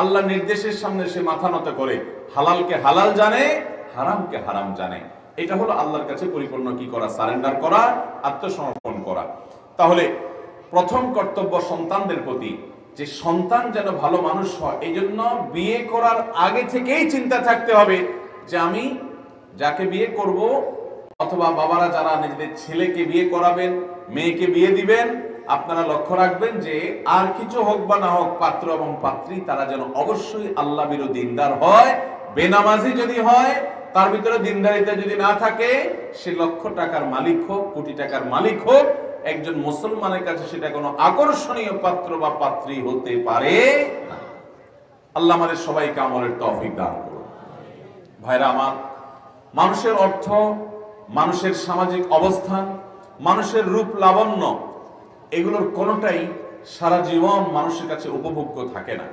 আল্লাহ নির্দেশের সামনে সে মাথা নত করে, হালালকে হালাল জানে, হারামকে হারাম জানে। এটা হলো আল্লাহর কাছে পরিপূর্ণ কি করা? সারেন্ডার করা, আত্মসমর্পণ করা। তাহলে প্রথম কর্তব্য সন্তানদের প্রতি, যে সন্তান যেন ভালো মানুষ হয়, এই জন্য বিয়ে করার আগে থেকেই চিন্তা থাকতে হবে যে আমি যাকে বিয়ে করব, অথবা বাবারা যারা নিজেদের ছেলেকে বিয়ে করাবেন, মেয়েকে বিয়ে দিবেন, আপনারা লক্ষ্য রাখবেন যে আর কিছু হোক বা না হোক, পাত্র এবং পাত্রী তারা যেন অবশ্যই আল্লাহ বিরোধী দিনদার হয়। বেনামাজি যদি হয়, তার ভিতরে দিনদারিতা যদি না থাকে, সে লক্ষ টাকার মালিক হোক, কোটি টাকার মালিক হোক, একজন মুসলমানের কাছে সেটা কোনো আকর্ষণীয় পাত্র বা পাত্রী হতে পারে না। আল্লাহ আমাদের সবাইকে আমলের তৌফিক দান করুন। ভাইরা আমার, মানুষের অর্থ, মানুষের সামাজিক অবস্থান, মানুষের রূপ লাবণ্য, এগুলোর কোনোটাই সারা জীবন মানুষের কাছে উপভোগ্য থাকে না।